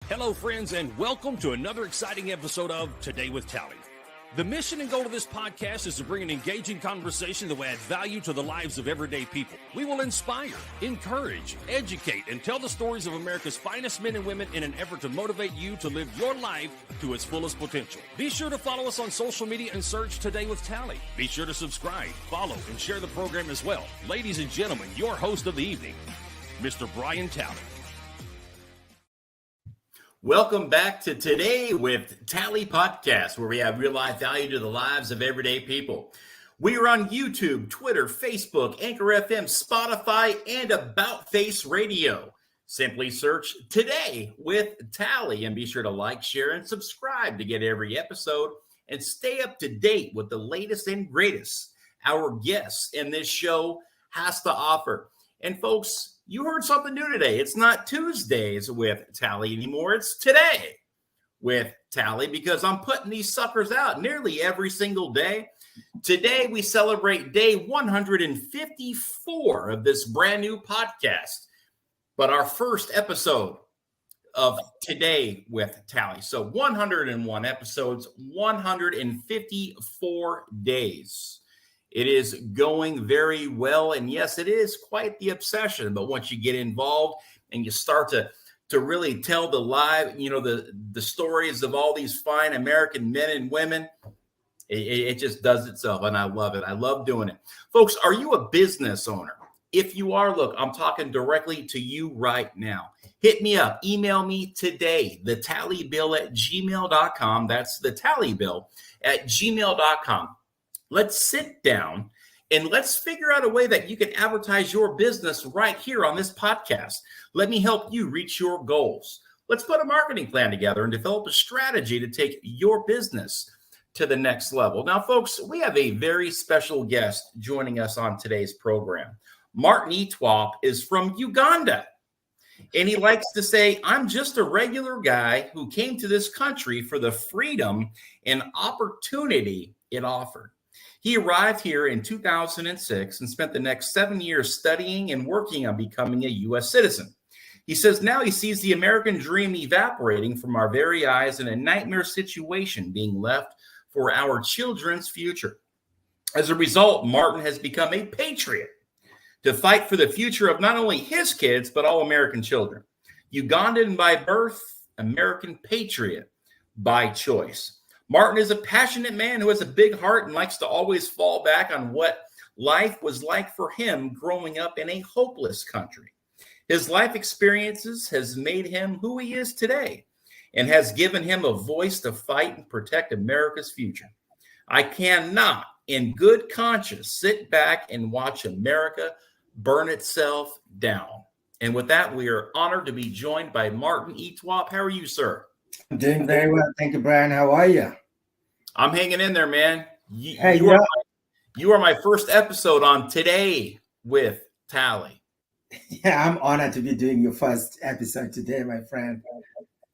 Hello, friends, and welcome to another exciting episode of Today with Tally. The mission and goal of this podcast is to bring an engaging conversation that will add value to the lives of everyday people. We will inspire, encourage, educate, and tell the stories of America's finest men and women in an effort to motivate you to live your life to its fullest potential. Be sure to follow us on social media and search Today with Tally. Be sure to subscribe, follow, and share the program as well. Ladies and gentlemen, your host of the evening, Mr. Brian Tally. Welcome back to Today with Tally Podcast, where we have real life value to the lives of everyday people. We are on YouTube, Twitter, Facebook, Anchor FM, Spotify, and About Face Radio. Simply search Today with Tally and be sure to like, share, and subscribe to get every episode and stay up to date with the latest and greatest our guests in this show has to offer. And folks, you heard something new today. It's not Tuesdays with Tally anymore. It's Today with Tally because I'm putting these suckers out nearly every single day. Today, we celebrate day 154 of this brand new podcast, but our first episode of Today with Tally. So 101 episodes, 154 days. It is going very well. And yes, it is quite the obsession. But once you get involved and you start to really tell the the stories of all these fine American men and women, it just does itself. And I love it. I love doing it. Folks, are you a business owner? If you are, look, I'm talking directly to you right now. Hit me up. Email me today, thetallybill@gmail.com. That's thetallybill@gmail.com. Let's sit down and let's figure out a way that you can advertise your business right here on this podcast. Let me help you reach your goals. Let's put a marketing plan together and develop a strategy to take your business to the next level. Now, folks, we have a very special guest joining us on today's program. Martin Etwop is from Uganda. And he likes to say, I'm just a regular guy who came to this country for the freedom and opportunity it offered. He arrived here in 2006 and spent the next 7 years studying and working on becoming a U.S. citizen. He says now he sees the American dream evaporating from our very eyes and a nightmare situation being left for our children's future. As a result, Martin has become a patriot to fight for the future of not only his kids, but all American children. Ugandan by birth, American patriot by choice. Martin is a passionate man who has a big heart and likes to always fall back on what life was like for him growing up in a hopeless country. His life experiences has made him who he is today and has given him a voice to fight and protect America's future. I cannot, in good conscience, sit back and watch America burn itself down. And with that, we are honored to be joined by Martin Etwop. How are you, sir? I'm doing very well. Thank you, Brian. How are you? I'm hanging in there, man. You are my first episode on Today with Tally. Yeah, I'm honored to be doing your first episode today, my friend.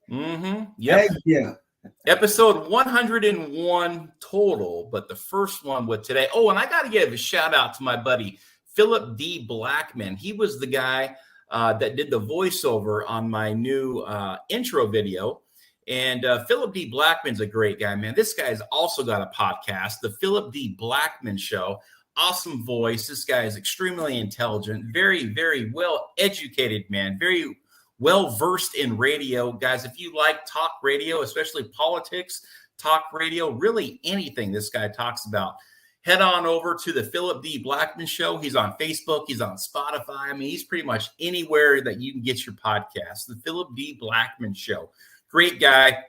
Mm-hmm. Yep. Thank you. Episode 101 total, but the first one with Today. Oh, and I got to give a shout out to my buddy, Philip D. Blackman. He was the guy that did the voiceover on my new intro video. And Philip D. Blackman's a great guy, man. This guy's also got a podcast, The Philip D. Blackman Show. Awesome voice. This guy is extremely intelligent, very, very well-educated, man. Very well-versed in radio. Guys, if you like talk radio, especially politics, talk radio, really anything this guy talks about, head on over to The Philip D. Blackman Show. He's on Facebook. He's on Spotify. I mean, he's pretty much anywhere that you can get your podcast. The Philip D. Blackman Show. Great guy,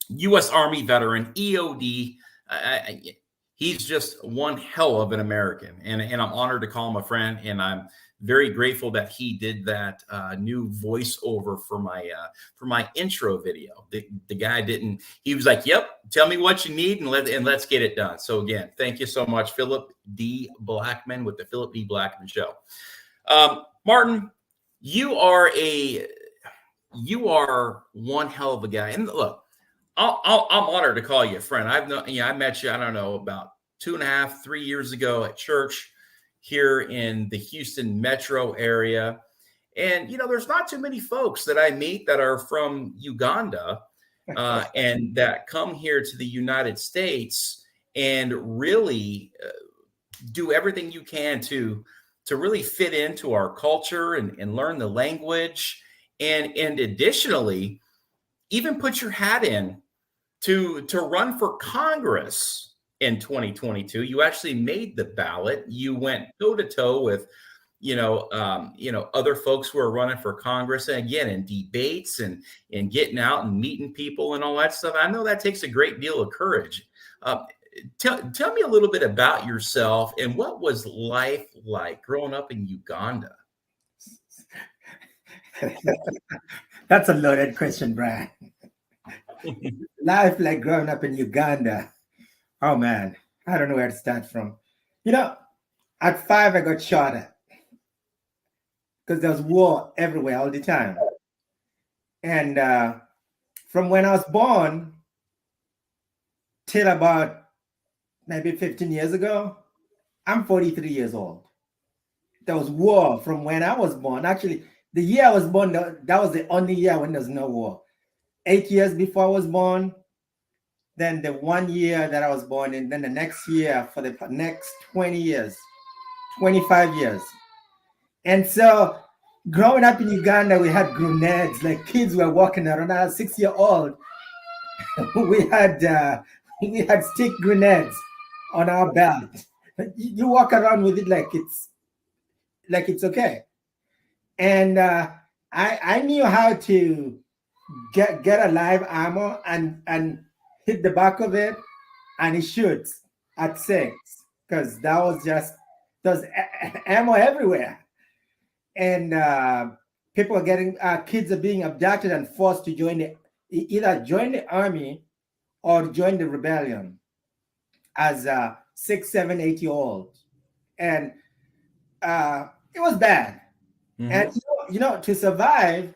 U.S. Army veteran, EOD. He's just one hell of an American, and I'm honored to call him a friend, and I'm very grateful that he did that new voiceover for my intro video. The guy didn't. He was like, "Yep, tell me what you need, and let's get it done." So again, thank you so much, Philip D. Blackman with the Philip D. Blackman Show. Martin, you are one hell of a guy. And look, I'm honored to call you a friend. I met you, I don't know, about 2.5, 3 years ago at church here in the Houston metro area. And, there's not too many folks that I meet that are from Uganda and that come here to the United States and really do everything you can to really fit into our culture and learn the language. And additionally, even put your hat in to run for Congress in 2022. You actually made the ballot. You went toe to toe with, other folks who are running for Congress, and again, in debates and getting out and meeting people and all that stuff. I know that takes a great deal of courage. Tell me a little bit about yourself and what was life like growing up in Uganda? That's a loaded question, Brian. Life like growing up in Uganda. Oh man, I don't know where to start from. At 5, I got shot at because there was war everywhere all the time. And from when I was born till about maybe 15 years ago, I'm 43 years old. There was war from when I was born. Actually, the year I was born, that was the only year when there was no war. 8 years before I was born, then the 1 year that I was born in, then the next year for the next 20 years, 25 years. And so growing up in Uganda, we had grenades, like kids were walking around. I was 6-year-old. we had stick grenades on our belt. You walk around with it like it's okay. And I knew how to get a live ammo and hit the back of it, and it shoots at 6, because there's ammo everywhere. And people are getting kids are being abducted and forced to either join the army or join the rebellion as 6, 7, 8-year-old. And it was bad. And to survive,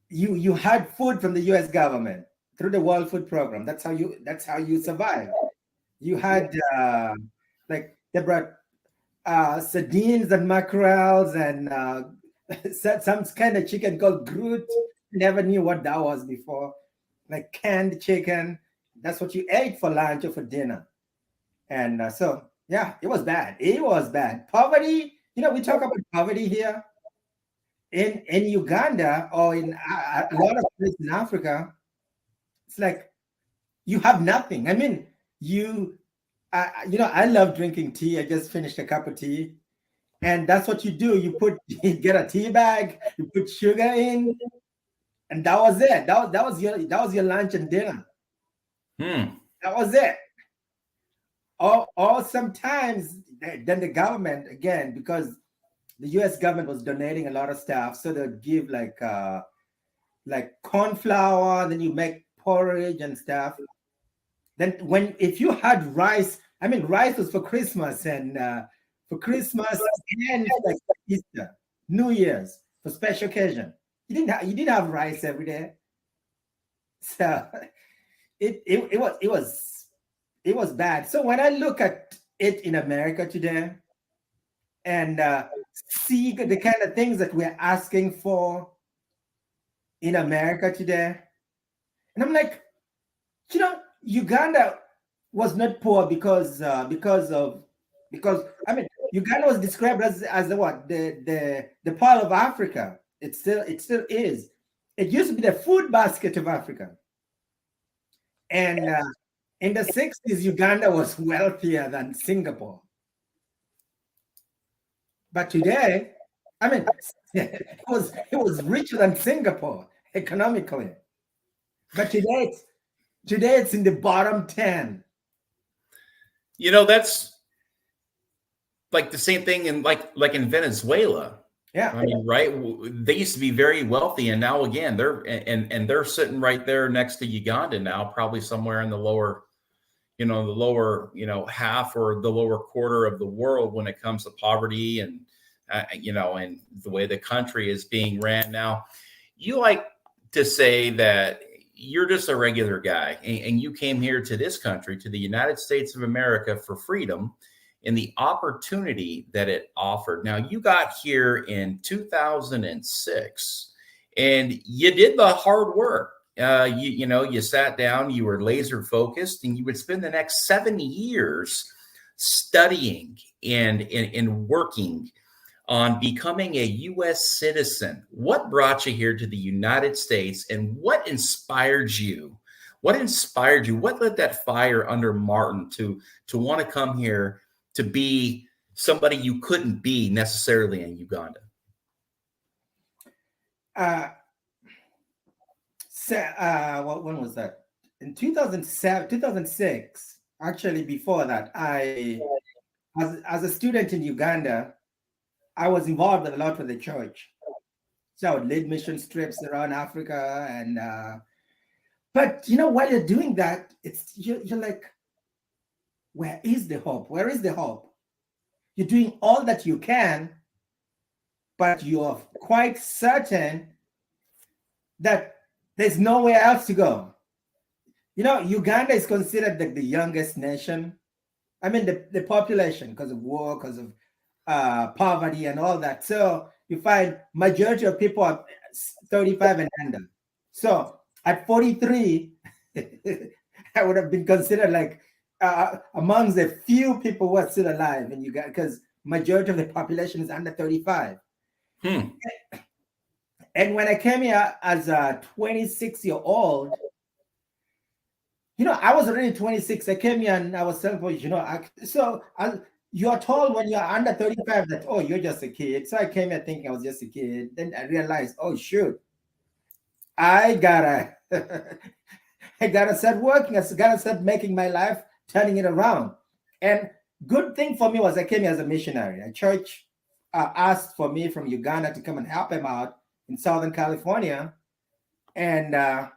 you had food from the U.S. government through the World Food Program. That's how you survive. You had like they brought sardines and mackerels and some kind of chicken called groot. Never knew what that was before. Like canned chicken. That's what you ate for lunch or for dinner. And so yeah, it was bad. It was bad. Poverty. We talk about poverty here. In Uganda or in a lot of places in Africa, it's like you have nothing. I mean, I love drinking tea. I just finished a cup of tea, and that's what you do. You get a tea bag, you put sugar in, and that was it. That was your lunch and dinner. That was it. Or sometimes then the government, again, because the U.S. government was donating a lot of stuff, so they'd give like corn flour, then you make porridge and stuff. Then if you had rice, I mean, rice was for Christmas and and like Easter, New Year's, for special occasion. You didn't have rice every day, so it was bad. So when I look at it in America today, and see the kind of things that we're asking for in America today. And I'm like, Uganda was not poor because I mean, Uganda was described as the pearl of Africa. It still is. It used to be the food basket of Africa. And in the 60s, Uganda was wealthier than Singapore. But today, I mean, it was richer than Singapore economically. But today it's in the bottom 10. That's like the same thing in like in Venezuela. Yeah, I mean, right? They used to be very wealthy, and now again they're sitting right there next to Uganda now, probably somewhere in the lower half or the lower quarter of the world when it comes to poverty and and the way the country is being ran now. You like to say that you're just a regular guy and you came here to this country, to the United States of America, for freedom. and the opportunity that it offered. Now, you got here in 2006 and you did the hard work. You sat down, you were laser focused, and you would spend the next 7 years studying and working on becoming a U.S. citizen. What brought you here to the United States, and what inspired you? What inspired you? What lit that fire under Martin to want to come here to be somebody you couldn't be necessarily in Uganda? When was that? In 2007, 2006. Actually, before that, as a student in Uganda, I was involved a lot with the church. So I would lead mission trips around Africa, and but while you're doing that, you're like, where is the hope? Where is the hope? You're doing all that you can, but you're quite certain that there's nowhere else to go. Uganda is considered like the youngest nation. I mean, the population, because of war, because of poverty and all that. So you find majority of people are 35 and under. So at 43, I would have been considered like amongst the few people who are still alive in Uganda, because majority of the population is under 35. And when I came here as a 26-year-old, I was already 26. I came here and I was self-employed, you're told when you're under 35 that, oh, you're just a kid. So I came here thinking I was just a kid. Then I realized, oh, shoot, I gotta start working. I gotta start making my life, turning it around. And good thing for me was I came here as a missionary. A church asked for me from Uganda to come and help him out in Southern California. And I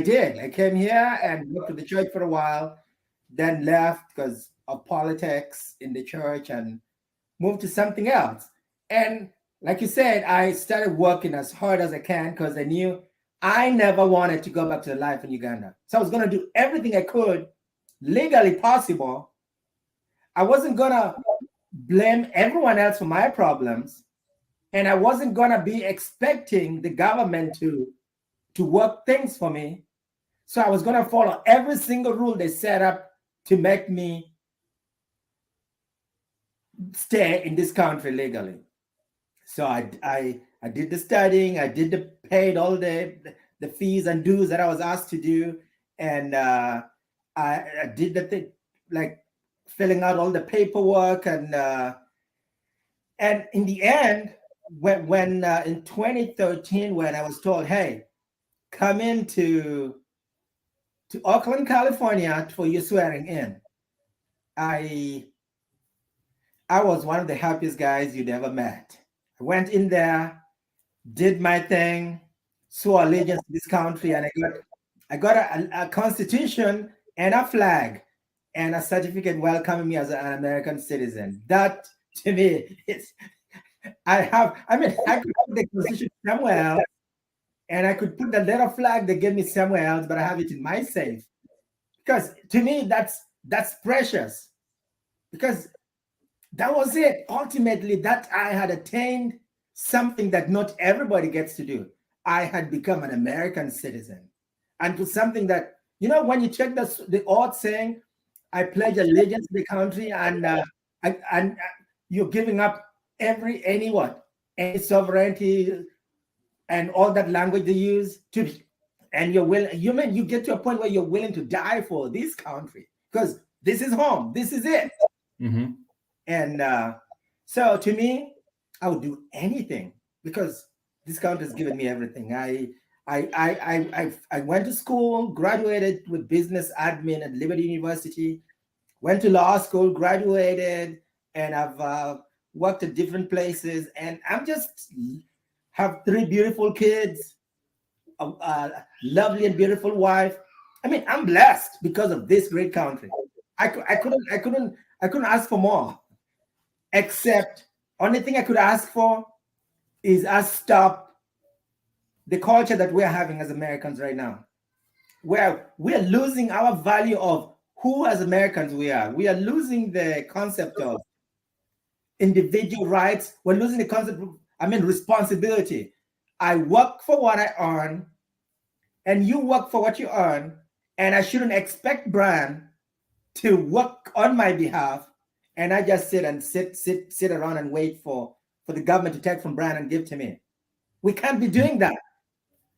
did. I came here and worked with the church for a while, then left because of politics in the church and moved to something else. And like you said, I started working as hard as I can because I knew I never wanted to go back to life in Uganda. So I was going to do everything I could legally possible. I wasn't going to blame everyone else for my problems. And I wasn't going to be expecting the government to work things for me. So I was going to follow every single rule they set up to make me stay in this country legally. So I did the studying, I did the paid all the fees and dues that I was asked to do, and I did the thing like filling out all the paperwork, and in the end, when in 2013, when I was told, hey, come into Oakland, California for your swearing in, I was one of the happiest guys you'd ever met. I went in there, did my thing, swore allegiance to this country, and I got a constitution and a flag and a certificate welcoming me as an American citizen. That to me is, I could put the constitution somewhere else, and I could put the little flag they gave me somewhere else, but I have it in my safe. Because to me, that's precious. Because that was it. Ultimately, that I had attained something that not everybody gets to do. I had become an American citizen. And to something that, when you check the oath saying, I pledge allegiance to the country, and you're giving up any sovereignty and all that language they use to, and you get to a point where you're willing to die for this country because this is home. This is it. Mm-hmm. And so to me, I would do anything because this country has given me everything. I went to school, graduated with business admin at Liberty University, went to law school, graduated, and I've worked at different places. And I'm just have 3 beautiful kids, a lovely and beautiful wife. I mean, I'm blessed because of this great country. I couldn't ask for more. Except only thing I could ask for is us stop the culture that we're having as Americans right now, where we're losing our value of who as Americans we are. We are losing the concept of individual rights. We're losing the concept of, responsibility. I work for what I earn, and you work for what you earn, and I shouldn't expect Brian to work on my behalf, and I just sit around and wait for the government to take from Brian and give to me. We can't be doing that.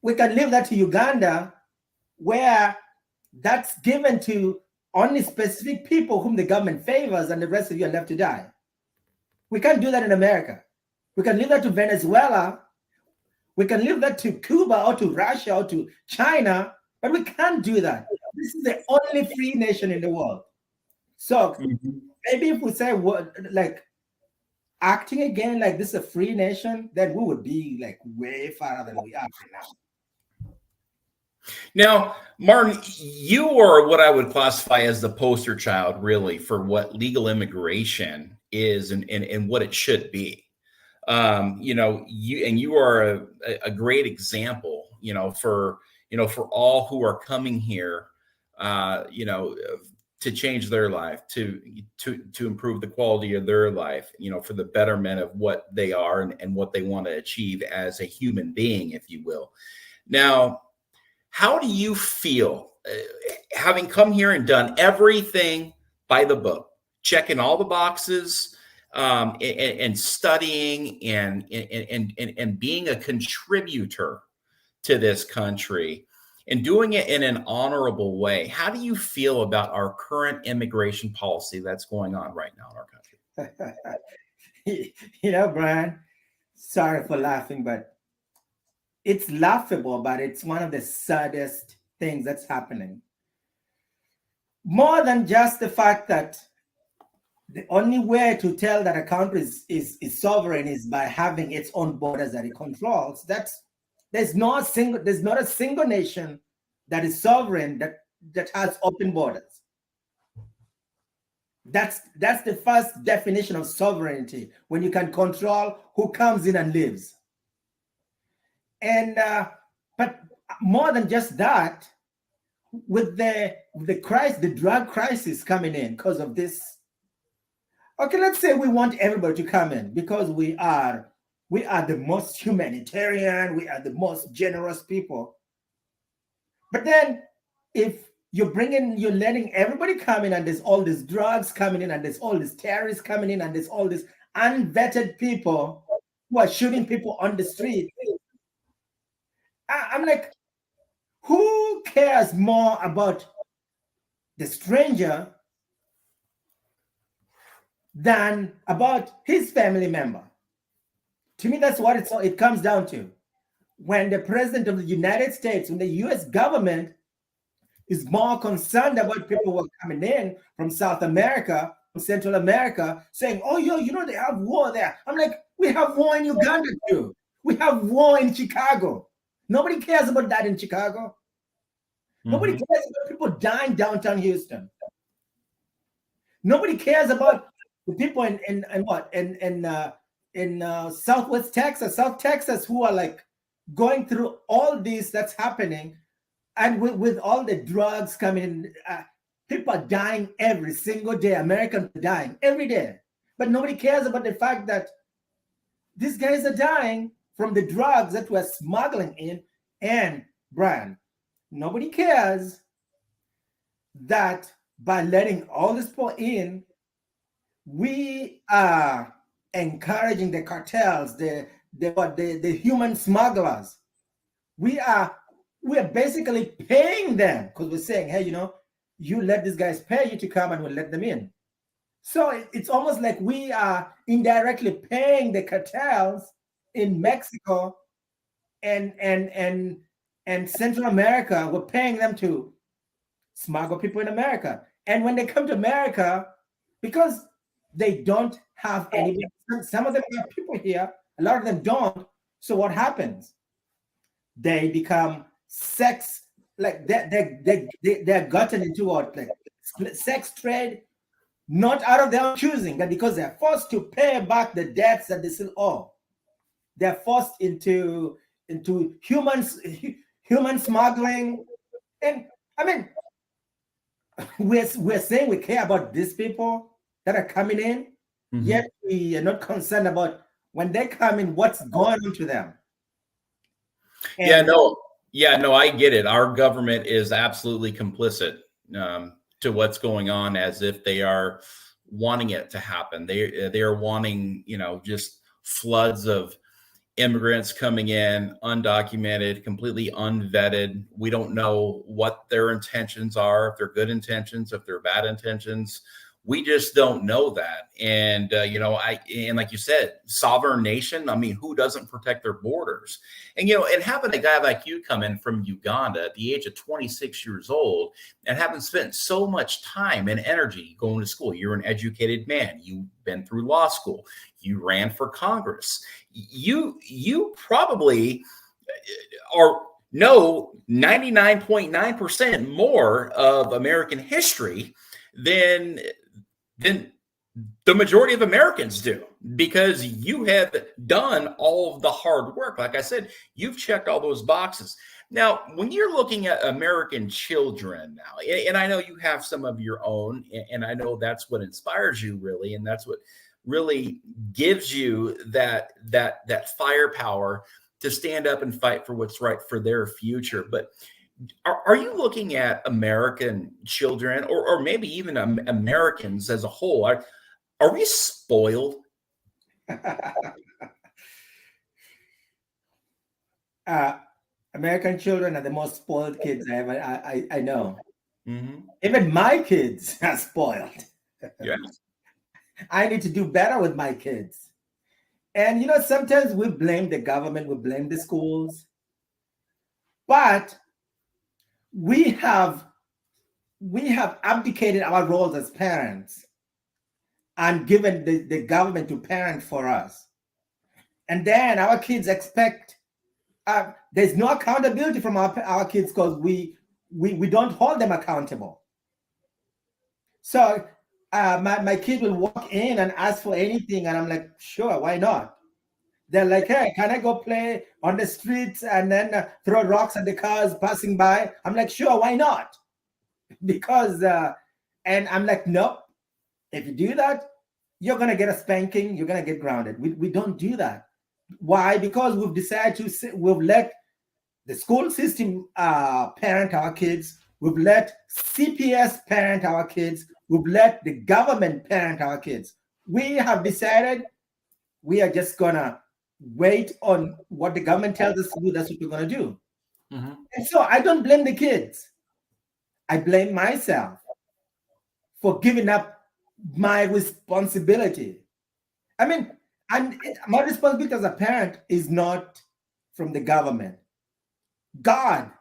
We can leave that to Uganda, where that's given to only specific people whom the government favors, and the rest of you are left to die. We can't do that in America. We can leave that to Venezuela. We can leave that to Cuba or to Russia or to China, but we can't do that. This is the only free nation in the world. So maybe if we say like acting again like this is a free nation, then we would be like way farther than we are right now. Now, Martin, you are what I would classify as the poster child, really, for what legal immigration is and what it should be. You are a great example, for all who are coming here, to change their life, to improve the quality of their life, for the betterment of what they are and what they want to achieve as a human being, if you will. Now, how do you feel having come here and done everything by the book, checking all the boxes, and studying and being a contributor to this country and doing it in an honorable way? How do you feel about our current immigration policy that's going on right now in our country? Brian, sorry for laughing, but it's laughable, but it's one of the saddest things that's happening. More than just the fact that the only way to tell that a country is sovereign is by having its own borders that it controls. There's not a single nation that is sovereign that has open borders. That's the first definition of sovereignty, when you can control who comes in and lives. And but more than just that, with the drug crisis coming in because of this. Okay, let's say we want everybody to come in because we are the most humanitarian, we are the most generous people. But then if you're letting everybody come in, and there's all these drugs coming in, and there's all these terrorists coming in, and there's all these unvetted people who are shooting people on the street. I'm like, who cares more about the stranger than about his family member? To me, that's what it comes down to. When the president of the United States, when the US government is more concerned about people who are coming in from South America, from Central America, saying, oh, they have war there. I'm like, we have war in Uganda too. We have war in Chicago. Nobody cares about that in Chicago. Nobody cares about people dying downtown Houston. Nobody cares about the people in Southwest Texas, South Texas, who are like going through all this that's happening, and with all the drugs coming in, people are dying every single day. Americans are dying every day, but nobody cares about the fact that these guys are dying from the drugs that we're smuggling in. And Brian, nobody cares that by letting all this pour in, we are encouraging the cartels, the human smugglers. We are basically paying them, because we're saying, hey, you let these guys pay you to come, and we'll let them in. So it's almost like we are indirectly paying the cartels in Mexico and Central America. We're paying them to smuggle people in America. And when they come to America, because they don't have any, some of them have people here, a lot of them don't. So what happens? They become sex, like they're gotten into what, like sex trade, not out of their own choosing, but because they're forced to pay back the debts that they still owe. They're forced into human smuggling. And I mean, we're saying we care about these people that are coming in, yet we are not concerned about when they come in, what's going on to them. And no, I get it. Our government is absolutely complicit to what's going on, as if they are wanting it to happen. They are wanting, just floods of immigrants coming in, undocumented, completely unvetted. We don't know what their intentions are, if they're good intentions, if they're bad intentions. We just don't know that. And, and like you said, sovereign nation, I mean, who doesn't protect their borders? And, and having a guy like you come in from Uganda at the age of 26 years old and having spent so much time and energy going to school, you're an educated man, you've been through law school, you ran for Congress, you probably know 99.9% more of American history than the majority of Americans do, because you have done all of the hard work. Like I said, you've checked all those boxes. Now, when you're looking at American children now, and I know you have some of your own, and I know that's what inspires you really, and that's what really gives you that firepower to stand up and fight for what's right for their future. But are you looking at American children, or maybe even Americans as a whole? Are we spoiled? American children are the most spoiled kids I know. Even my kids are spoiled. Yeah. I need to do better with my kids. And sometimes we blame the government, we blame the schools, but we have abdicated our roles as parents and given the government to parent for us. And then our kids expect, there's no accountability from our kids, because we don't hold them accountable. So my kid will walk in and ask for anything, and I'm like, sure, why not? They're like, hey, can I go play on the streets and then throw rocks at the cars passing by? I'm like, sure, why not? Because, and I'm like, nope. If you do that, you're going to get a spanking. You're going to get grounded. We don't do that. Why? Because we've decided we've let the school system parent our kids. We've let CPS parent our kids. We've let the government parent our kids. We have decided we are just going to wait on what the government tells us to do. That's what we're going to do. And so I don't blame the kids. I blame myself for giving up my responsibility. I mean, my responsibility as a parent is not from the government. God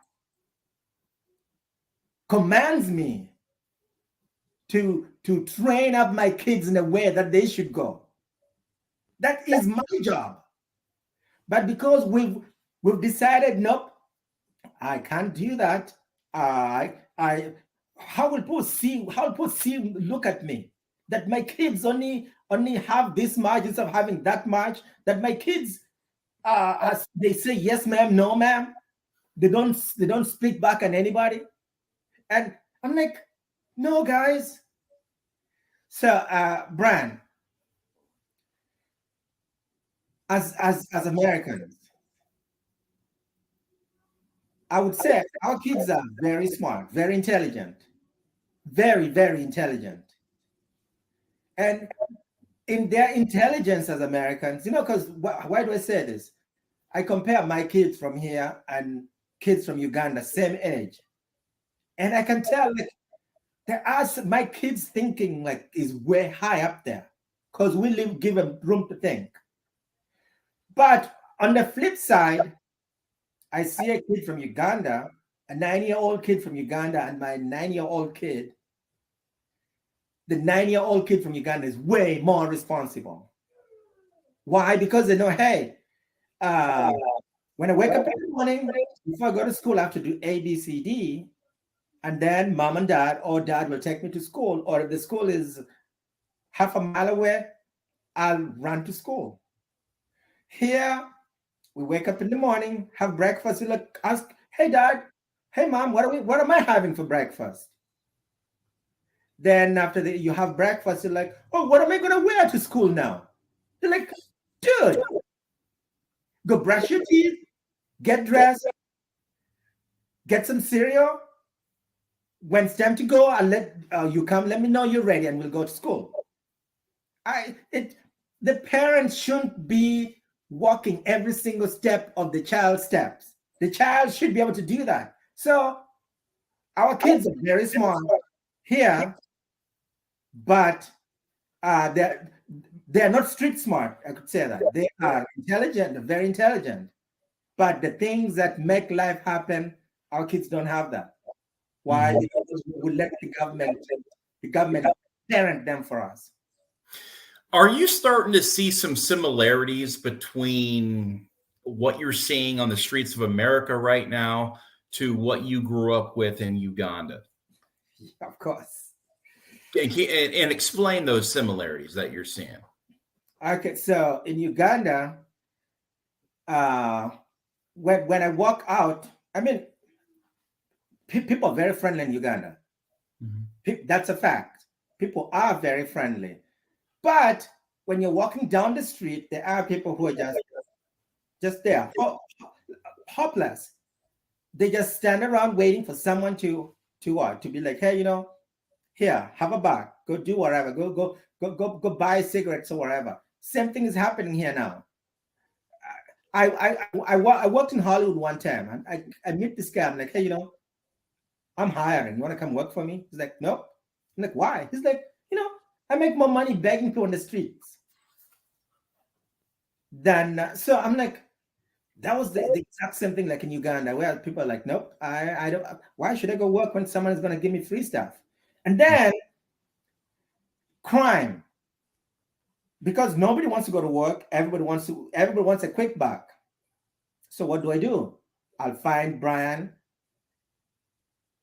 commands me to train up my kids in a way that they should go. That is my job. But because we've decided, nope, I can't do that. How will people look at me? That my kids only have this much instead of having that much. That my kids, they say yes, ma'am, no, ma'am. They don't speak back on anybody. And I'm like, no, guys. So, Brian, as Americans, I would say our kids are very smart, very intelligent, very, very intelligent. And in their intelligence as Americans, because why do I say this? I compare my kids from here and kids from Uganda, same age. And I can tell my kids thinking is way high up there, because we give them room to think. But on the flip side, I see a kid from Uganda, a 9-year-old kid from Uganda, and my 9-year-old kid. The 9-year-old kid from Uganda is way more responsible. Why? Because they know, hey, when I wake up in the morning, before I go to school, I have to do A, B, C, D. And then mom and dad or dad will take me to school. Or if the school is half a mile away, I'll run to school. Here, we wake up in the morning, have breakfast. We ask, hey, dad, hey, mom, what am I having for breakfast? Then after you have breakfast, you're like, oh, what am I going to wear to school now? You're like, dude, go brush your teeth, get dressed, get some cereal. When it's time to go, I'll let you come. Let me know you're ready, and we'll go to school. The parents shouldn't be walking every single step of the child's steps. The child should be able to do that. So our kids are very smart here, but they're not street smart. I could say that they are intelligent, very intelligent. But the things that make life happen, our kids don't have that. Why? Because we would let the government parent them for us. Are you starting to see some similarities between what you're seeing on the streets of America right now to what you grew up with in Uganda? Of course. And explain those similarities that you're seeing. Okay, so in Uganda, when I walk out, I mean, people are very friendly in Uganda. Mm-hmm. That's a fact. People are very friendly. But when you're walking down the street, there are people who are just there, hopeless. They just stand around waiting for someone to be like, hey, here, have a bag, go do whatever, go buy cigarettes or whatever. Same thing is happening here now. I worked in Hollywood one time, and I meet this guy. I'm like, hey, I'm hiring. You want to come work for me? He's like, nope. I'm like, why? He's like, I make more money begging people on the streets than. So I'm like, that was the exact same thing like in Uganda, where people are like, nope, I don't. Why should I go work when someone is going to give me free stuff? And then crime, because nobody wants to go to work. Everybody wants a quick buck. So what do? I'll find Brian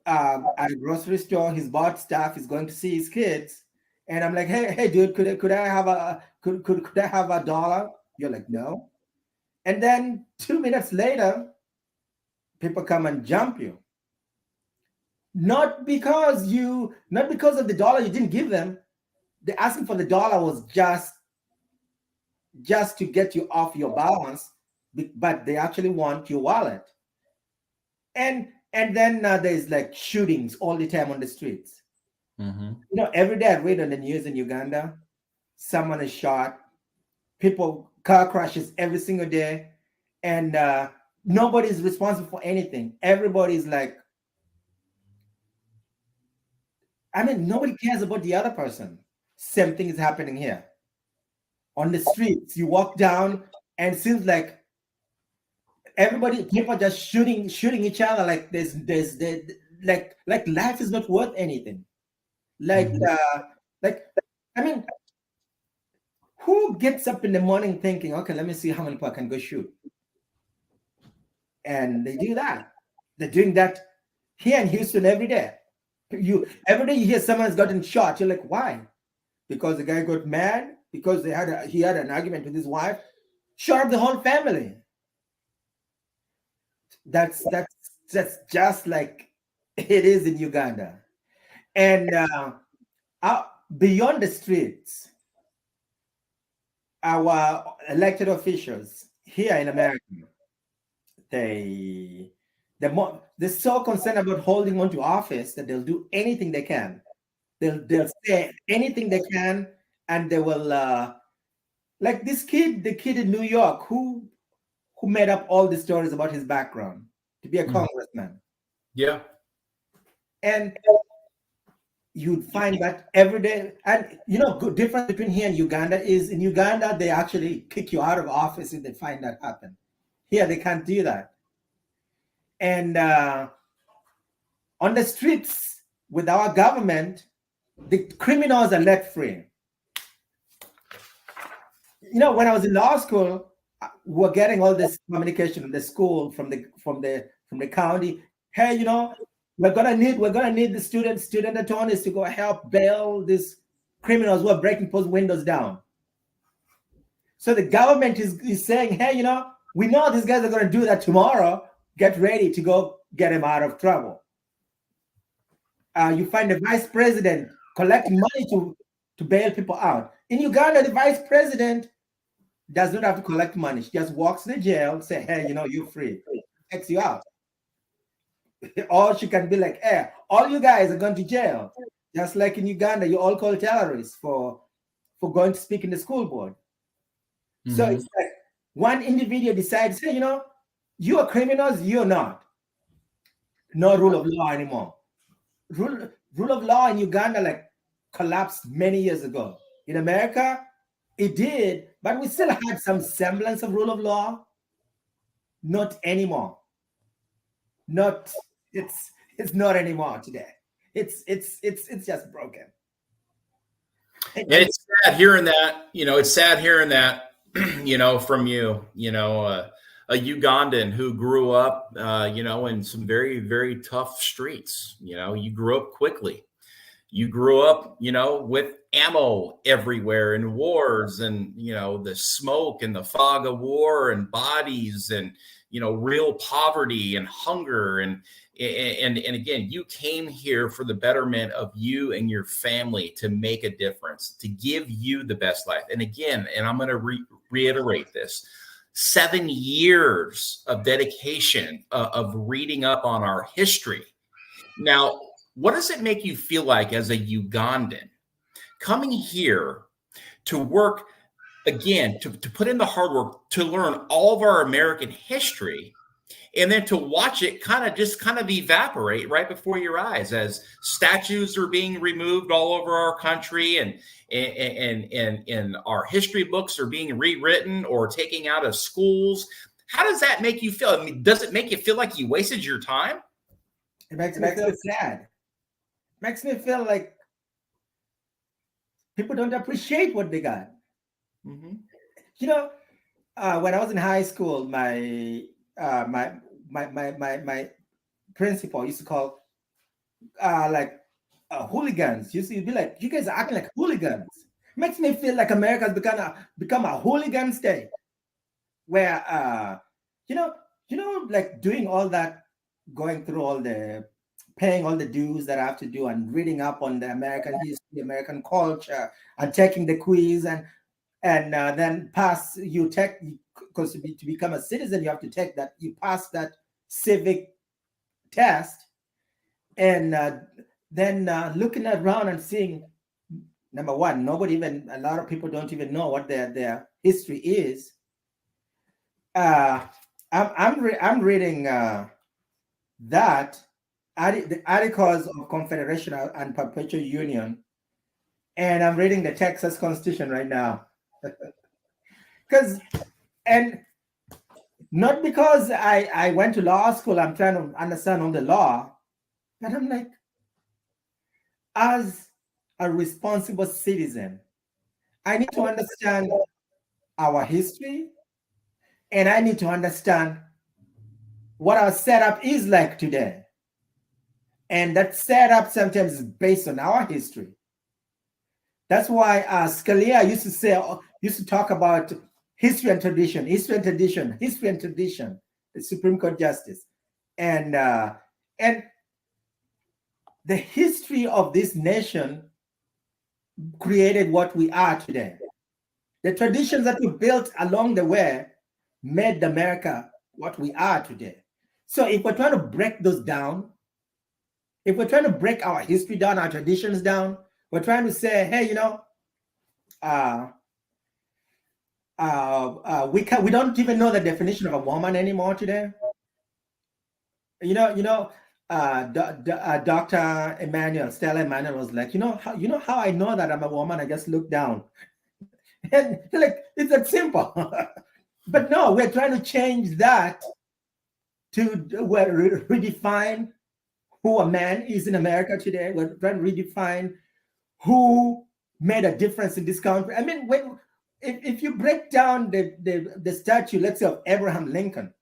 at a grocery store. He's bought stuff. He's going to see his kids. And I'm like, hey, dude, could I have a dollar? You're like, no. And then 2 minutes later, people come and jump you. Not because of the dollar you didn't give them. The asking for the dollar was just to get you off your balance, but they actually want your wallet. And then there's like shootings all the time on the streets. Mm-hmm. Every day I read on the news in Uganda, someone is shot, car crashes every single day, and nobody's responsible for anything. Everybody's like, nobody cares about the other person. Same thing is happening here. On the streets, you walk down, and it seems like people are just shooting each other. Like like life is not worth anything. Who gets up in the morning thinking, okay, let me see how many people I can go shoot? And they do that. They're doing that here in Houston every day. Every day you hear someone's gotten shot. You're like, why? Because the guy got mad, because he had an argument with his wife, shot up the whole family. That's just like it is in Uganda. And beyond the streets, our elected officials here in America, they're so concerned about holding on to office that they'll do anything they can. They'll say anything they can, and they will like the kid in New York who made up all the stories about his background to be a congressman. Yeah. And you'd find that every day. And good difference between here and Uganda is in Uganda, they actually kick you out of office if they find that happen. Here, they can't do that. And on the streets with our government, the criminals are let free. When I was in law school, we were getting all this communication from the school, from the county. Hey, we're gonna need the student attorneys to go help bail these criminals who are breaking people's windows down. So the government is saying, hey, we know these guys are gonna do that tomorrow. Get ready to go get them out of trouble. You find the vice president collecting money to bail people out. In Uganda, the vice president does not have to collect money. She just walks to the jail, say, hey, you're free, takes you out. Or she can be like, hey, all you guys are going to jail. Just like in Uganda, you all call terrorists for going to speak in the school board. Mm-hmm. So it's like one individual decides, hey, you are criminals, you're not. No rule of law anymore. Rule of law in Uganda collapsed many years ago. In America, it did, but we still had some semblance of rule of law. Not anymore. It's not anymore today. It's just broken. And it's sad hearing that. It's sad hearing that. From you. A Ugandan who grew up, in some very, very tough streets. You grew up quickly. You grew up, with ammo everywhere and wars and, the smoke and the fog of war and bodies and, real poverty and hunger. And again, you came here for the betterment of you and your family to make a difference, to give you the best life. And again, and I'm going to reiterate this, 7 years of dedication of reading up on our history. Now, what does it make you feel like as a Ugandan coming here to work again, to put in the hard work, to learn all of our American history, and then to watch it kind of evaporate right before your eyes as statues are being removed all over our country and our history books are being rewritten or taken out of schools? How does that make you feel? I mean, does it make you feel like you wasted your time? It makes me feel sad. It makes me feel like people don't appreciate what they got. Mm-hmm. When I was in high school, my principal used to call hooligans. Used to be like, you guys are acting like hooligans. Makes me feel like America's become a hooligan state, where like doing all that, going through all the, paying all the dues that I have to do, and reading up on the American history, American culture, and taking the quiz, and then pass. Because to become a citizen, you have to take that. You pass that civic test, and then looking around and seeing, number one, a lot of people don't even know what their history is. I'm reading that the Articles of Confederation and Perpetual Union, and I'm reading the Texas Constitution right now. And not because I went to law school, I'm trying to understand all the law, but I'm like, as a responsible citizen, I need to understand our history, and I need to understand what our setup is like today. And that setup sometimes is based on our history. That's why Scalia used to talk about history and tradition, the Supreme Court justice. And the history of this nation created what we are today. The traditions that we built along the way made America what we are today. So if we're trying to break those down, if we're trying to break our history down, our traditions down, we're trying to say, hey, we don't even know the definition of a woman anymore today. Dr. Stella Emanuel was like, how I know that I'm a woman? I just look down. And they're like, it's that simple. But no, we're trying to change that to redefine who a man is in America today. We're trying to redefine who made a difference in this country. I mean, if you break down the statue, let's say, of Abraham Lincoln,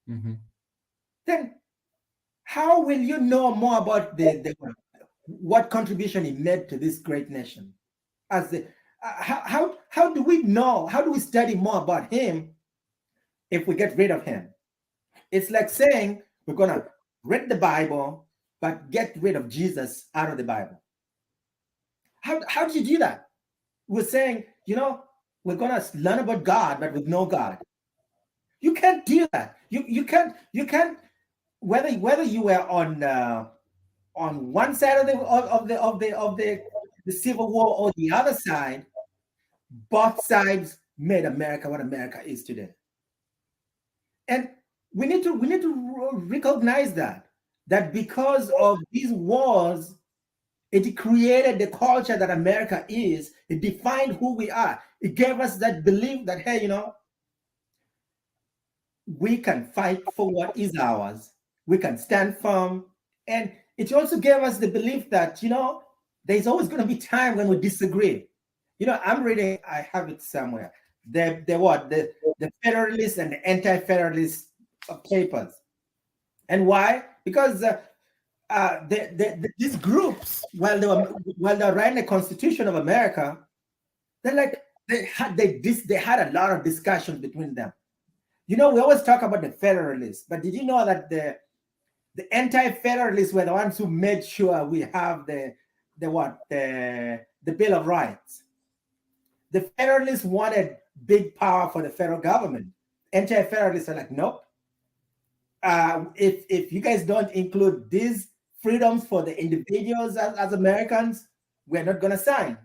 mm-hmm. then how will you know more about what contribution he made to this great nation? How do we know? How do we study more about him if we get rid of him? It's like saying we're gonna read the Bible but get rid of Jesus out of the Bible. How did you do that? We're saying, we're gonna learn about God, but with no God. You can't do that. You can't whether you were on one side of the Civil War or the other side, both sides made America what America is today. And we need to recognize that because of these wars, it created the culture that America is. It defined who we are. It gave us that belief that, hey, we can fight for what is ours. We can stand firm. And it also gave us the belief that, there's always going to be time when we disagree. I'm reading, I have it somewhere. The Federalist and the Anti-Federalist papers. And why? Because these groups, while they're writing the Constitution of America, they had a lot of discussions between them. We always talk about the Federalists, but did you know that the Anti-Federalists were the ones who made sure we have the Bill of Rights? The Federalists wanted big power for the federal government. Anti-Federalists are like, nope. If you guys don't include these freedoms for the individuals as Americans, we're not going to sign.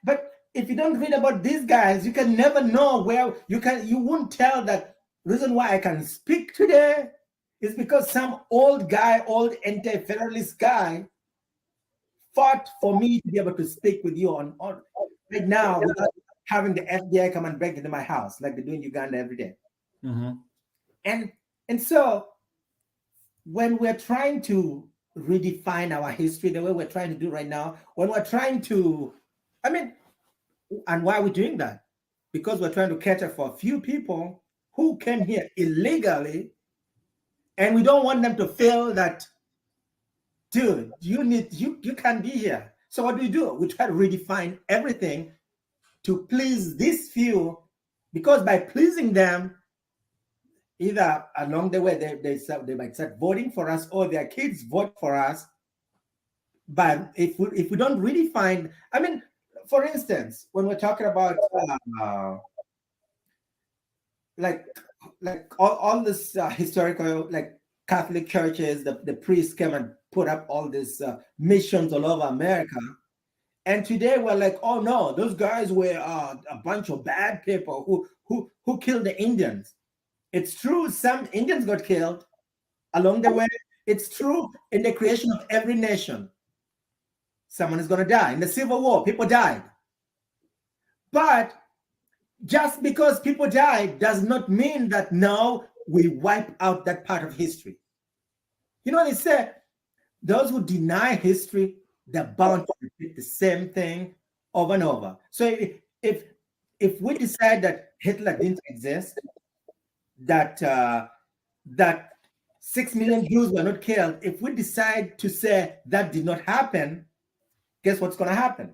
But if you don't read about these guys, you can never know where you won't tell that reason why I can speak today is because some old anti-federalist guy fought for me to be able to speak with you on right now without having the FBI come and break into my house like they do in Uganda every day. Mm-hmm. And so when we're trying to redefine our history the way we're trying to do right now, when we're trying to, and why are we doing that? Because we're trying to cater for a few people who came here illegally, and we don't want them to feel that, dude, you can't be here. So what do? We try to redefine everything to please these few, because by pleasing them, either along the way they might start voting for us or their kids vote for us. But if we don't redefine, for instance, when we're talking about like all this historical, like Catholic churches, the priests came and put up all these missions all over America. And today we're like, oh no, those guys were a bunch of bad people who killed the Indians. It's true, some Indians got killed along the way. It's true in the creation of every nation. Someone is going to die. In the Civil War, people died. But just because people died does not mean that now we wipe out that part of history. They say those who deny history, they're bound to repeat the same thing over and over. So if we decide that Hitler didn't exist, that 6 million Jews were not killed, if we decide to say that did not happen, guess what's going to happen?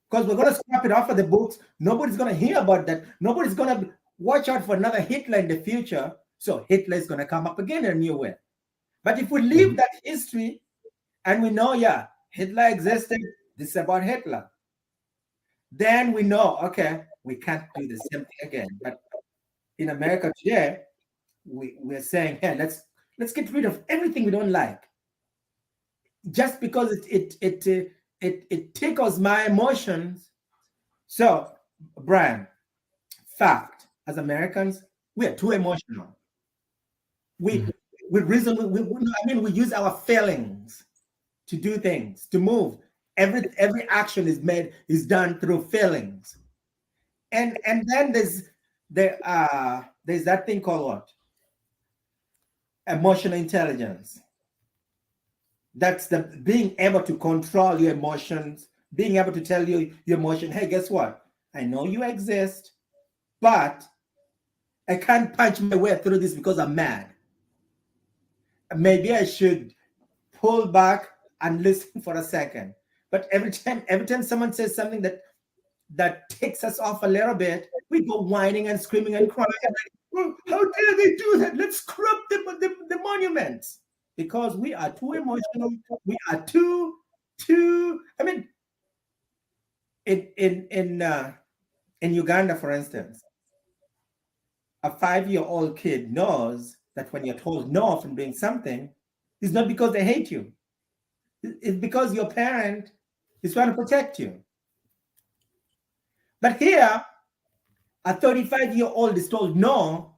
Because we're going to scrap it off of the books. Nobody's going to hear about that. Nobody's going to watch out for another Hitler in the future. So Hitler is going to come up again in a new way. But if we leave that history and we know, Hitler existed, this is about Hitler, then we know, okay, we can't do the same thing again. But in America today, we're saying, hey, let's get rid of everything we don't like, just because it tickles my emotions. So, Brian, fact, as Americans, we are too emotional. We use our feelings to do things, to move. Every action is done through feelings, and then there's that thing called what? Emotional intelligence. That's the being able to control your emotions, being able to tell your emotion, hey, guess what? I know you exist, but I can't punch my way through this because I'm mad. Maybe I should pull back and listen for a second. But every time someone says something that takes us off a little bit, we go whining and screaming and crying. Oh, how dare they do that? Let's scrub the monuments. Because we are too emotional. We are too to, I mean, in Uganda, for instance, a 5-year-old kid knows that when you're told no from doing something, it's not because they hate you. It's because your parent is trying to protect you. But here, a 35-year-old is told no.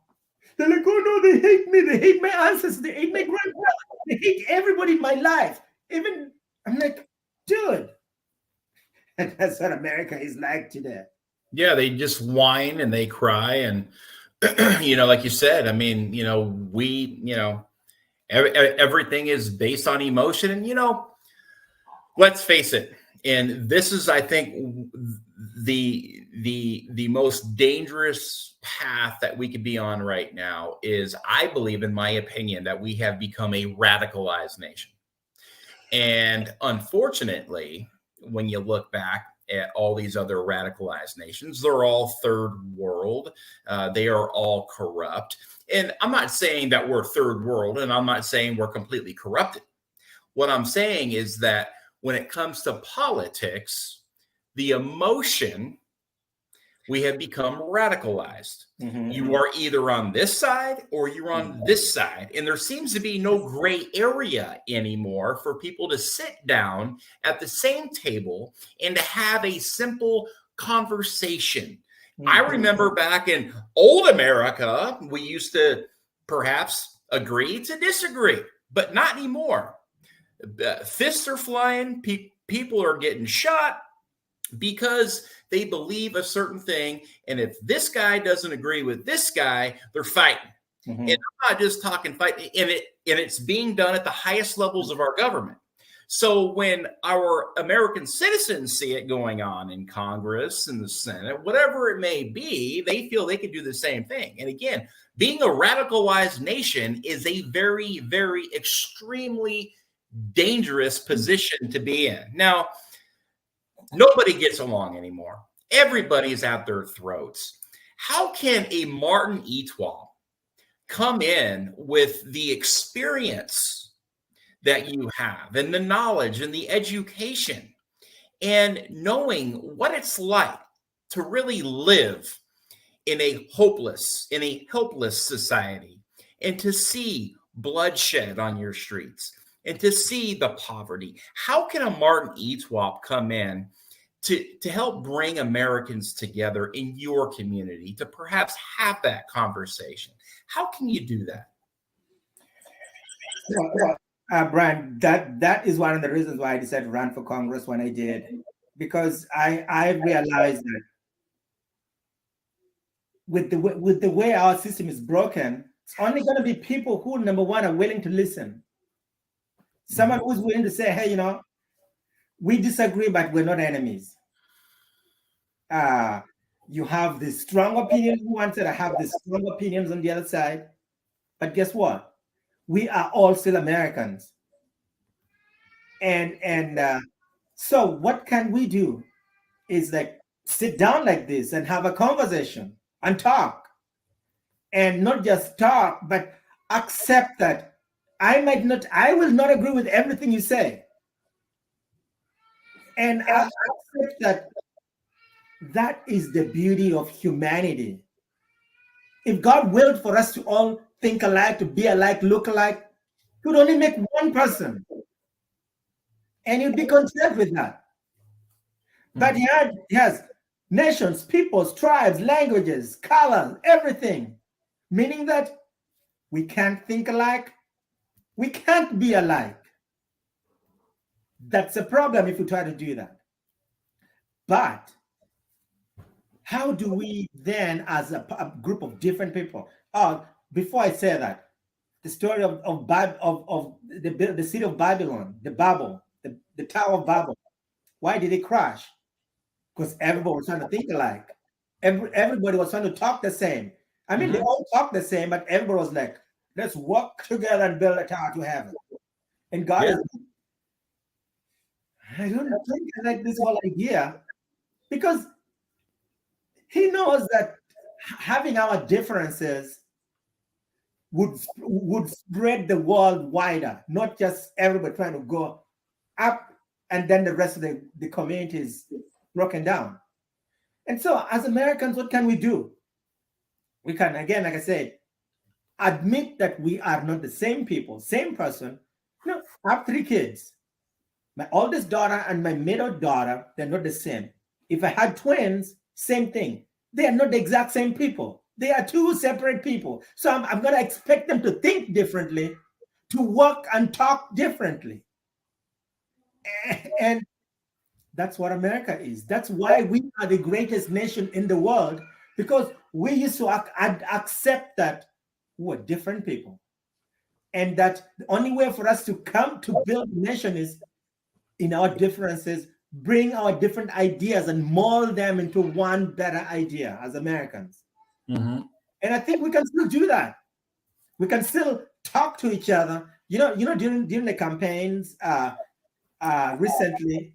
They're like, oh no, they hate me. They hate my ancestors. They hate my grandpa. They hate everybody in my life. Even, I'm like, dude. And that's what America is like today. Yeah, they just whine and they cry. And, like you said, I mean, everything is based on emotion. And, let's face it. And this is, I think, the most dangerous path that we could be on right now is, I believe, in my opinion, that we have become a radicalized nation. And unfortunately, when you look back at all these other radicalized nations, they're all third world. They are all corrupt. And I'm not saying that we're third world, and I'm not saying we're completely corrupted. What I'm saying is that when it comes to politics, the emotion, we have become radicalized. Mm-hmm. You are either on this side or you're on this side. And there seems to be no gray area anymore for people to sit down at the same table and to have a simple conversation. Mm-hmm. I remember back in old America, we used to perhaps agree to disagree, but not anymore. Fists are flying. People are getting shot because they believe a certain thing. And if this guy doesn't agree with this guy, they're fighting. Mm-hmm. And I'm not just talking fighting. And it's being done at the highest levels of our government. So when our American citizens see it going on in Congress and the Senate, whatever it may be, they feel they can do the same thing. And again, being a radicalized nation is a very, very extremely dangerous position to be in. Now, nobody gets along anymore. Everybody's at their throats. How can a Martin Etwop come in with the experience that you have and the knowledge and the education and knowing what it's like to really live in a helpless society and to see bloodshed on your streets and to see the poverty? How can a Martin Etwop come in to help bring Americans together in your community to perhaps have that conversation? How can you do that? Brian, that is one of the reasons why I decided to run for Congress when I did, because I realized that with the way our system is broken, it's only going to be people who, number one, are willing to listen. Someone who's willing to say, hey, we disagree, but we're not enemies. You have the strong opinions on one side, I have the strong opinions on the other side. But guess what? We are all still Americans. And so what can we do is like sit down like this and have a conversation and talk. And not just talk, but accept that I will not agree with everything you say. And I accept that is the beauty of humanity. If God willed for us to all think alike, to be alike, look alike, He would only make one person. And you'd be content with that. But He has nations, peoples, tribes, languages, colors, everything. Meaning that we can't think alike. We can't be alike. That's a problem if we try to do that. But how do we then, as a group of different people? Before I say that, the story of the city of Babylon, the Tower of Babel. Why did it crash? Because everybody was trying to think alike. Everybody was trying to talk the same. I mean, they all talk the same, but everybody was like, let's work together and build a tower to heaven. And God is, I don't think I like this whole idea, because He knows that having our differences would spread the world wider, not just everybody trying to go up and then the rest of the community is broken down. And so as Americans, what can we do? We can, again, like I said, admit that we are not the same people, same person. I have 3 kids. My oldest daughter and my middle daughter, they're not the same. If I had twins, same thing. They are not the exact same people. They are 2 separate people. So I'm going to expect them to think differently, to work and talk differently. And that's what America is. That's why we are the greatest nation in the world, because we used to accept that we're different people. And that the only way for us to come to build a nation is in our differences, bring our different ideas and mold them into one better idea as Americans. And I think we can still do that. We can still talk to each other. During the campaigns recently,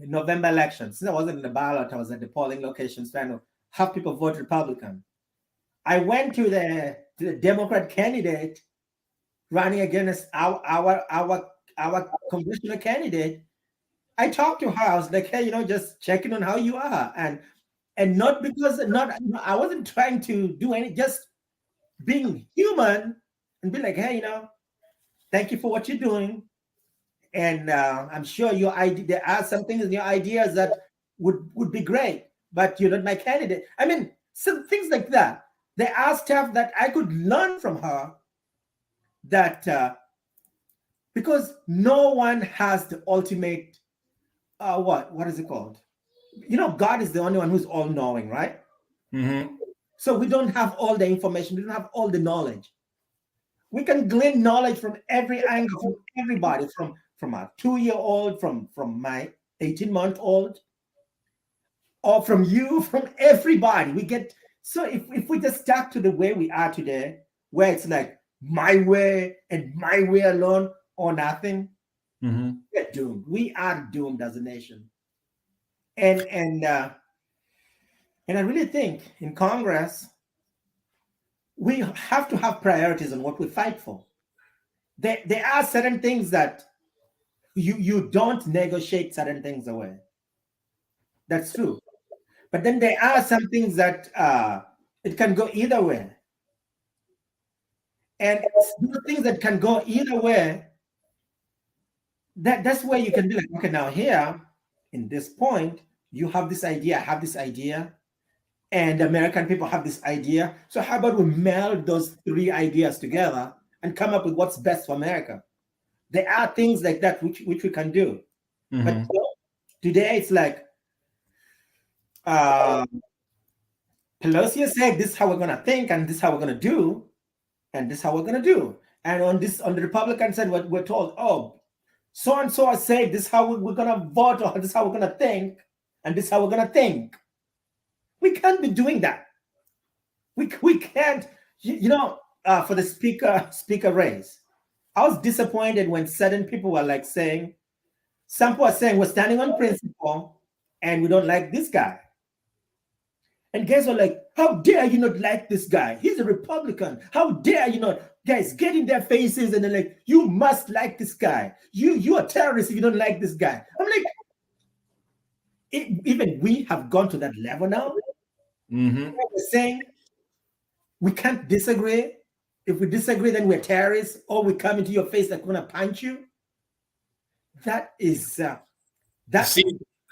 in November elections, since I wasn't in the ballot, I was at the polling locations trying to have people vote Republican. I went to the Democrat candidate running against our congressional candidate. I talked to her. I was like, hey, just checking on how you are, and not because I wasn't trying to do any, just being human and be like, hey, thank you for what you're doing, and I'm sure your idea, there are some things in your ideas that would be great, but you're not my candidate. I mean, some things like that. There are stuff that I could learn from her, that because no one has the ultimate what is it called? God is the only one who's all-knowing, right? So we don't have all the information. We don't have all the knowledge. We can glean knowledge from every angle, from everybody, from a 2-year-old, from my 18-month-old, or from you, from everybody. We get, so if we just stuck to the way we are today, where it's like my way and my way alone or nothing, we're doomed. We are doomed as a nation. And I really think in Congress, we have to have priorities on what we fight for. There are certain things that you don't negotiate certain things away. That's true. But then there are some things that it can go either way. And the things that can go either way, that's where you can be like, okay, now here, in this point, you have this idea, I have this idea, and the American people have this idea. So how about we meld those 3 ideas together and come up with what's best for America? There are things like that which we can do. But today it's like, Pelosi said this is how we're going to think, and this is how we're going to do, and this is how we're going to do. And on the Republican side, we're told, oh, so-and-so has said this is how we're going to vote, or this is how we're going to think, and this is how we're going to think. We can't be doing that. We can't, for the speaker race, I was disappointed when certain people were like saying, some people are saying we're standing on principle and we don't like this guy. And guys are like, how dare you not like this guy? He's a Republican. How dare you not? Guys, get in their faces and they're like, you must like this guy. You are terrorists if you don't like this guy. I'm like, even we have gone to that level now. We're saying we can't disagree. If we disagree, then we're terrorists, or we come into your face like we're gonna punch you. That is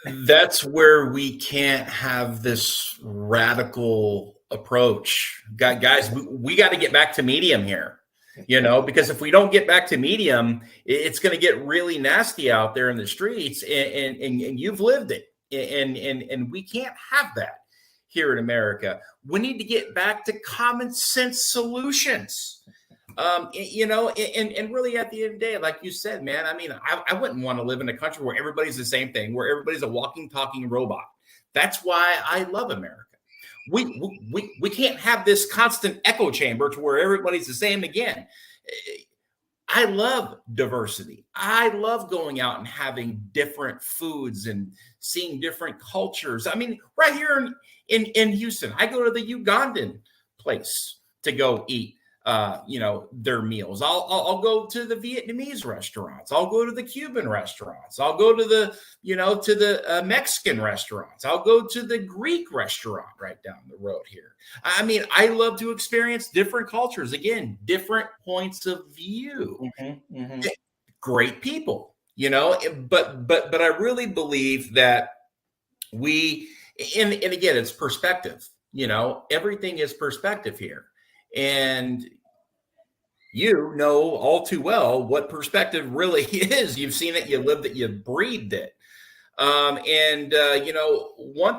that's where we can't have this radical approach. Guys, we got to get back to medium here, because if we don't get back to medium, it's going to get really nasty out there in the streets, and you've lived it, and we can't have that here in America. We need to get back to common sense solutions. And really at the end of the day, like you said, man, I mean, I wouldn't want to live in a country where everybody's the same thing, where everybody's a walking, talking robot. That's why I love America. We can't have this constant echo chamber to where everybody's the same again. I love diversity. I love going out and having different foods and seeing different cultures. I mean, right here in Houston, I go to the Ugandan place to go eat. their meals. I'll go to the Vietnamese restaurants. I'll go to the Cuban restaurants. I'll go to the Mexican restaurants. I'll go to the Greek restaurant right down the road here. I mean, I love to experience different cultures. Again, different points of view. Great people, but I really believe that and again, it's perspective. Everything is perspective here. And you know all too well what perspective really is. You've seen it, you lived it, you breathed it. One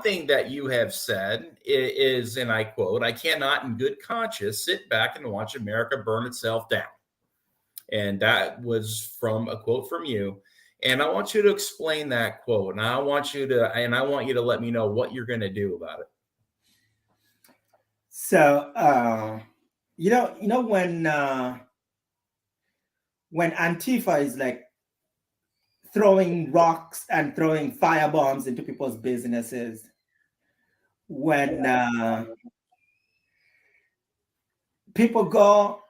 thing that you have said is, and I quote, "I cannot in good conscience sit back and watch America burn itself down." And that was from a quote from you. And I want you to explain that quote. And I want you to let me know what you're going to do about it. So, when Antifa is like throwing rocks and throwing firebombs into people's businesses, when people go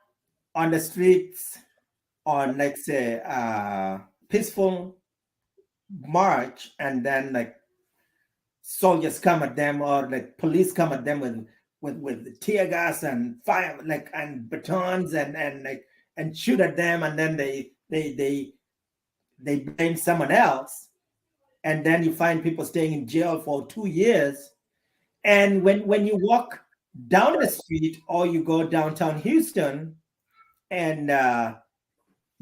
on the streets on, like, say, peaceful march, and then like soldiers come at them, or like police come at them with tear gas and fire, like, and batons, and shoot at them, and then they blame someone else, and then you find people staying in jail for 2 years. And when you walk down the street, or you go downtown Houston, and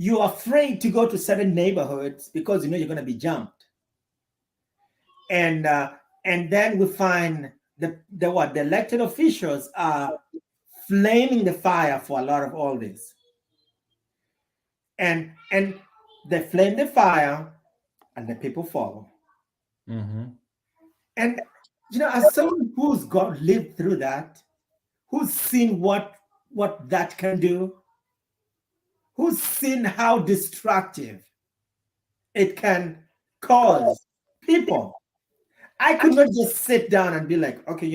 you're afraid to go to certain neighborhoods because you're going to be jumped, and then we find the elected officials are flaming the fire for a lot of all this, and they flame the fire, and the people follow. And as someone who's lived through that, who's seen what that can do, who's seen how destructive it can cause people, I could not just sit down and be like, okay,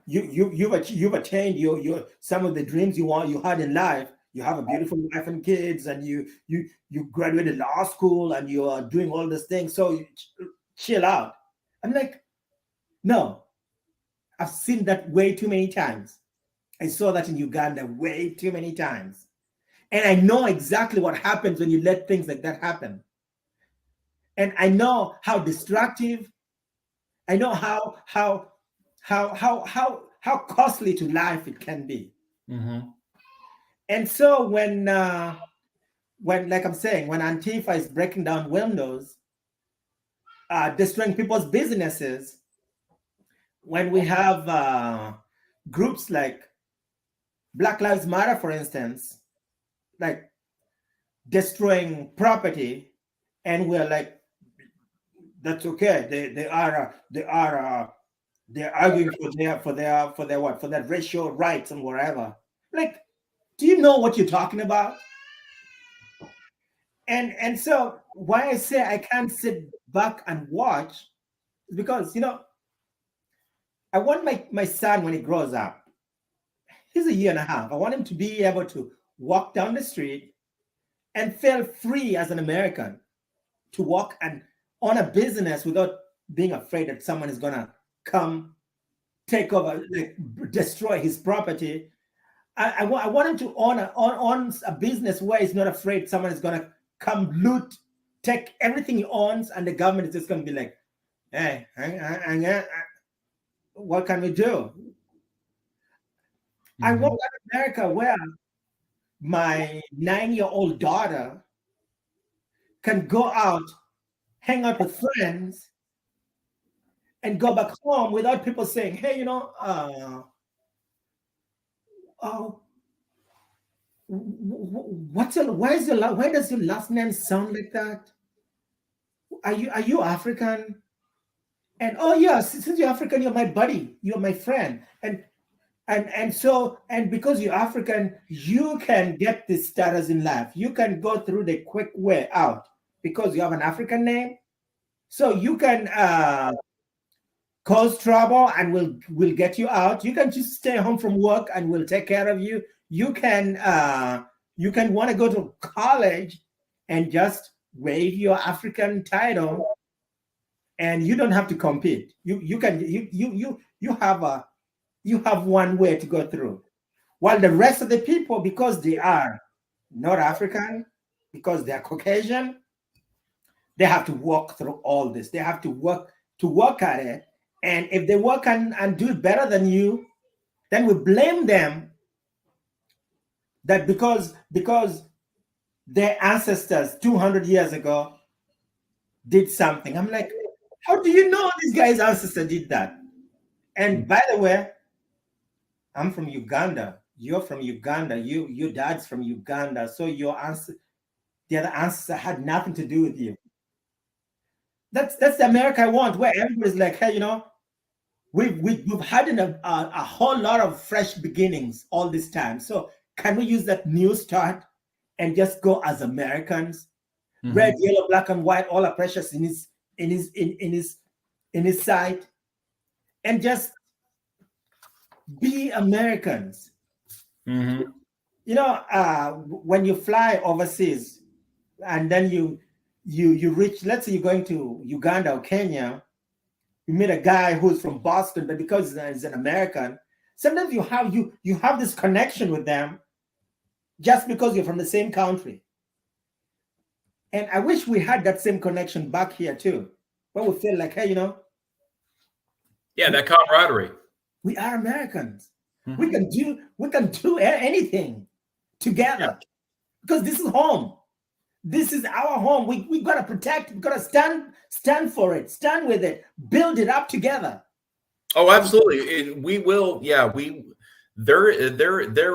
you've attained your some of the dreams you had in life. You have a beautiful wife and kids, and you graduated law school, and you are doing all these things. So you chill out. I'm like, no, I've seen that way too many times. I saw that in Uganda way too many times. And I know exactly what happens when you let things like that happen. And I know how destructive, I know how costly to life it can be. And so when like I'm saying, when Antifa is breaking down windows, destroying people's businesses, when we have groups like Black Lives Matter, for instance, like destroying property, and we're like, that's okay. They're arguing for their racial rights and whatever. Like, do you know what you're talking about? And so why I say I can't sit back and watch is because I want my son, when he grows up, he's 1.5 years. I want him to be able to walk down the street and feel free as an American to walk and own a business without being afraid that someone is gonna come take over, like, destroy his property. I want him to own a business where he's not afraid someone is gonna come loot, take everything he owns, and the government is just gonna be like, hey, what can we do? I want an America where my 9-year-old daughter can go out, hang out with friends, and go back home without people saying, hey, why does your last name sound like that? Are you African? And oh yeah, since you're African, you're my buddy, you're my friend. And so because you're African, you can get this status in life. You can go through the quick way out because you have an African name. So you can cause trouble, and we'll get you out. You can just stay home from work, and we'll take care of you. You can want to go to college and just wave your African title, and you don't have to compete. You have one way to go through. While the rest of the people, because they are not African, because they are Caucasian, they have to walk through all this. They have to work at it. And if they work and do it better than you, then we blame them that because their ancestors 200 years ago did something. I'm like, how do you know this guy's ancestor did that? And by the way, I'm from Uganda. You're from Uganda. Your dad's from Uganda. So the other ancestor had nothing to do with you. That's the America I want, where everybody's like, hey, we've had a whole lot of fresh beginnings all this time. So can we use that new start and just go as Americans? Mm-hmm. Red, yellow, black, and white, all are precious in his sight, and just be Americans. Mm-hmm. When you fly overseas and then you reach, let's say you're going to Uganda or Kenya, you meet a guy who's from Boston, but because he's an American, sometimes you have this connection with them just because you're from the same country. And I wish we had that same connection back here too, where we feel like, hey, yeah, that camaraderie. We are Americans. Mm-hmm. We can do anything together, because this is home. This is our home. We gotta protect. We gotta stand for it. Stand with it. Build it up together. Oh, absolutely. We will. Yeah, there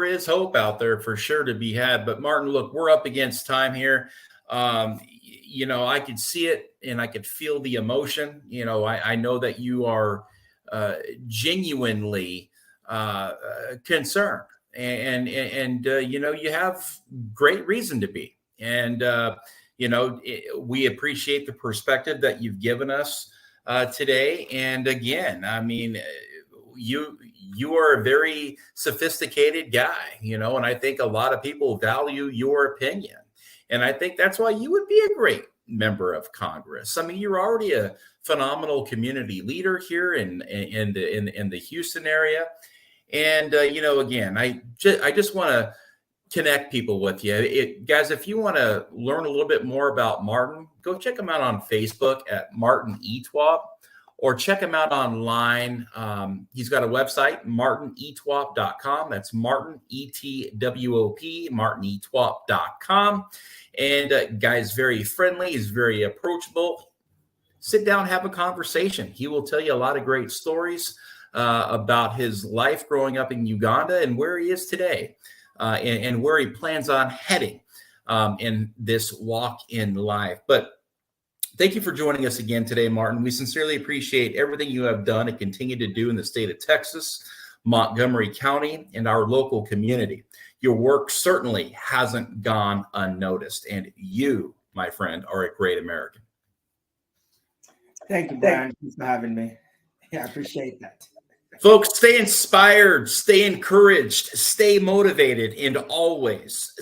is hope out there for sure to be had. But Martin, look, we're up against time here. I could see it and I could feel the emotion. I know that you are genuinely concerned, and you have great reason to be. And we appreciate the perspective that you've given us today. And again, I mean, you are a very sophisticated guy, and I think a lot of people value your opinion. And I think that's why you would be a great member of Congress. I mean, you're already a phenomenal community leader here in the Houston area. And again, I just want to connect people with you. Guys, if you want to learn a little bit more about Martin, go check him out on Facebook at Martin Etwop, or check him out online. He's got a website, martinetwop.com. That's Martin, E-T-W-O-P, martinetwop.com. And guy's very friendly. He's very approachable. Sit down, have a conversation. He will tell you a lot of great stories about his life growing up in Uganda and where he is today, and where he plans on heading in this walk in life. But thank you for joining us again today, Martin. We sincerely appreciate everything you have done and continue to do in the state of Texas, Montgomery County, and our local community. Your work certainly hasn't gone unnoticed, and you, my friend, are a great American. Thank you, Brian. Thanks for having me. Yeah, I appreciate that. Folks, stay inspired, stay encouraged, stay motivated, and always